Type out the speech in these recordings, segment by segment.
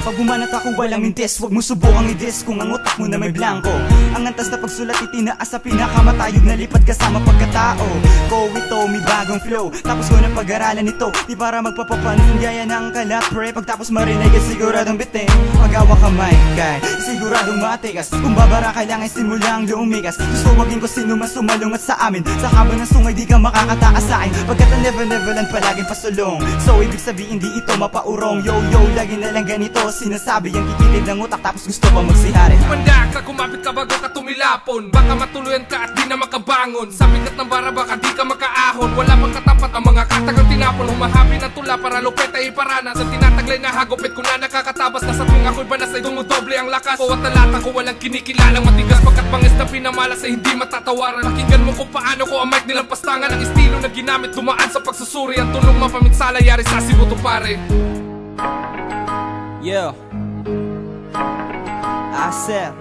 Pag bumanat ako walang mintis, huwag mo subukang i-diss kung ang utak mo na may blanco. Ang antas na pagsulat itinaas sa pinakamatayog na lipad kasama pagkatao ko. Ito may bagong flow, tapos ko na pag-aralan ito. Di para magpapapanin gaya ng kalat pre. Pagtapos marinig at siguradong bitin, pag-awa kamay kay siguradong matigas. Kung babara kailangan simulang lumigas. Gusto maging ko sino man sumalungat sa amin. Sa haba ng sungay di ka makakataas sa akin. Pagkat ang never-neverland palaging pasulong. So ibig sabihin di ito mapaurong. Yo-yo, lagi na lang ganito sinasabi. Ang kikitid ng utak tapos gusto pa magsihari. Kumanda ka, kumapit ka bago ka tumilapon. Baka matuluyan ka at di na makabangon. Sa bigat ng bara baka di ka makaahon. Wala pang katapat ang mga katagang tinapon. Humahabi ng tula para lupet ay iparana. Sa tinataglay na hagupit ko na nakakatabas. Na sa tuwing ako'y banas ay dumudoble ang lakas. Bawat talata ko walang kinikilalang matigas. Pagkat bangis na pinamalas ay hindi matatawaran. Pakinggan mo kung paano ko ang mic nilang pastangan. Ang estilo na ginamit dumaan sa pagsusuri. Ang tulong mapaminsala yari sa sibuto pare. Yeah, Asel,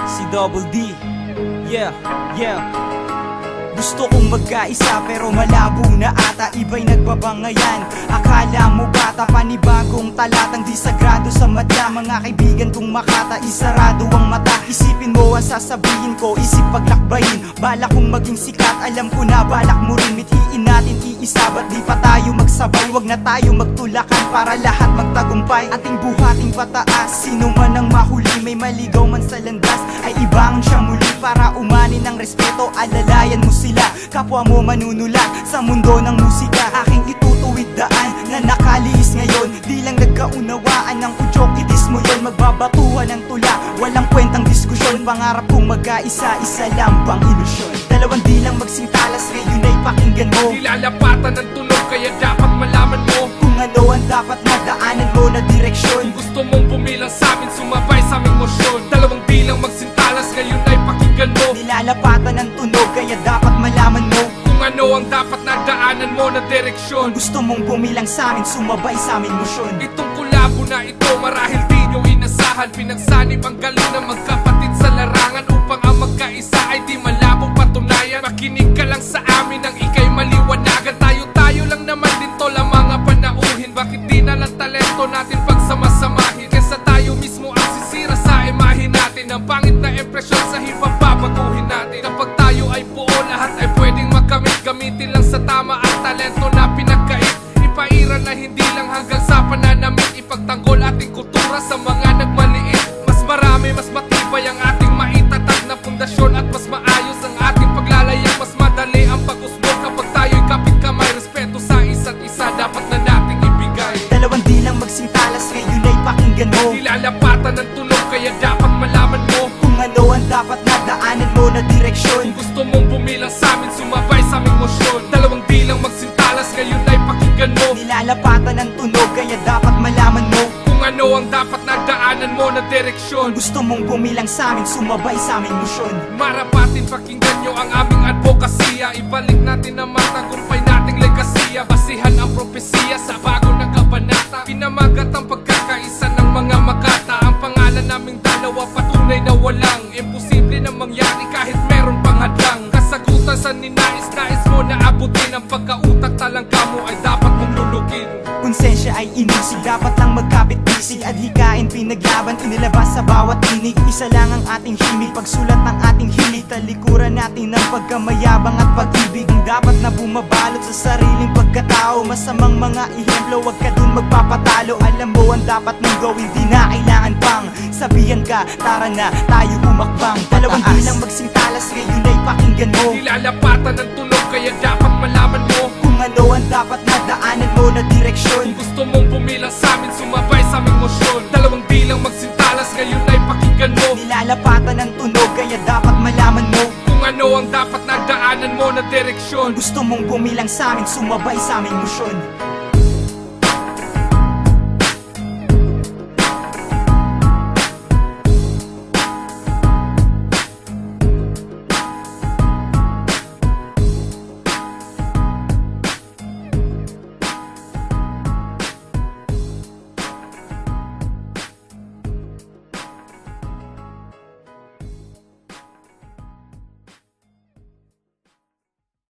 si Double D. Yeah, yeah. Gusto kong magkaisa pero malabo na ata. Iba'y nagbabangayan. Akala mo bata, panibagong talatang di sagrado sa mata. Mga kaibigan kong makata, isarado ang mata. Isipin mo ang sasabihin ko, isip paglakbayin. Balak kong maging sikat, alam ko na balak mo rin. Mithiin natin iisa, ba't di pa tayo magsabay? Huwag na tayo magtulakan para lahat magtagumpay. Ating buhating pataas, sino man ang mahuli. May maligaw man sa landas, ay ibang siya muli. Para umani ng respeto, alalayan mo sila. Kapwa mo manunulat sa mundo ng musika. Aking itutuwid daan na nakaliis ngayon. Di lang nagkaunawaan ng udyok, itis mo yun. Magbabatuhan ng tula, walang kwentang diskusyon. Pangarap kong magkaisa, isa lang pang ilusyon. Dalawang di lang magsingtalas, ngayon ay pakinggan mo. Nilalapatan ng tunog kaya dapat malaman mo kung ano ang dapat na daanan mo na direksyon. Kung gusto mong pumilang sa amin, sumabay sa aming mosyon. Dalawang di lang magsintalas, ngayon ay pakinggan mo. Nilalapatan ng tunog kaya dapat malaman mo kung ano ang dapat na daanan mo na direksyon. Kung gusto mong pumilang sa amin, sumabay sa aming mosyon. Itong kulabo na ito marahil di nyo inasahan. Pinagsanib ang galing ng magkapatid sa larangan. Upang ang magkaisa ay di malabong patunayan. Makinig ka lang sa amin ang ikay maliwanagan. Tayo lang naman din to lang mga panauhin. Bakit di na lang talento natin pagsamasamahin? Kesa tayo mismo ang sisira sa imahin natin. Ang pangit na impresyon sa hip-hop babaguhin natin. Kapag tayo ay buo, lahat ay pwedeng makamit. Gamitin lang sa tama ang talento na pinagkait. Ipairan na hindi lang hanggang sa pananamit. Ipagtanggol ating kultura sa mga nagmaliit. Mas marami, mas matibay ang ating maitatag na pundasyon. At mas maayos ang ating paglalayag. Mas madali ang pag-usbong kapag tayo'y kapit kamay. Respeto sa isa't isa dapat na nating ibigay. Dalawang di lang magsingtalas, ngayon ay pakinggan mo. Nilalapatan ng tunog kaya dapat malaman mo kung ano ang dapat na daanan mo na direksyon. Kung gusto mong pumilang sa amin, sumabay sa aming mosyon. Dalawang di lang magsintalas, ngayon ay pakinggan mo. Nilalapatan ng tunog kaya dapat malaman mo kung ano ang dapat na daanan mo na direksyon. Kung gusto mong pumilang sa amin, sumabay sa aming mosyon. Marapatin, pakinggan nyo ang aming advokasya. Ibalik natin ang matagumpay nating legasiya. Basihan ang propesiya sa bago na kabanata. Pinamagat ang pagkakaisa ng mga makata. Ang pangalan naming dalawa patunay na walang imposible na mangyari kahit meron pang hadlang. Kasagutan sa ninais-nais mo na abutin. Ang pagkautak talangka mo ay dapat mong lulukin. Konsensya ay inisig, dapat lang magkapit-bisig. Adhikain, pinaglaban, inilabas sa bawat tinig. Isa lang ang ating himig, pagsulat ng ating hilig. Talikuran natin ng pagkamayabang at pag-ibig. Ang dapat na bumabalot sa sariling pagkatao. Masamang mga ihemplo, wag ka dun magpapatalo. Alam mo ang dapat mong gawin, di na kailangan pang sabihan ka, tara na, tayo humakbang. Dalawang di lang magsingtalas, ngayon ay pakinggan mo. Nilalapatan ng tunog kaya dapat malaman mo kung ano ang dapat na daanan mo na direksyon. Kung gusto mong pumilang sa amin, sumabay sa aming mosyon. Dalawang di lang magsintalas, ngayon ay pakinggan mo. Nilalapatan ng tunog kaya dapat malaman mo kung ano ang dapat na daanan mo na direksyon. Kung gusto mong pumilang sa amin, sumabay sa aming mosyon.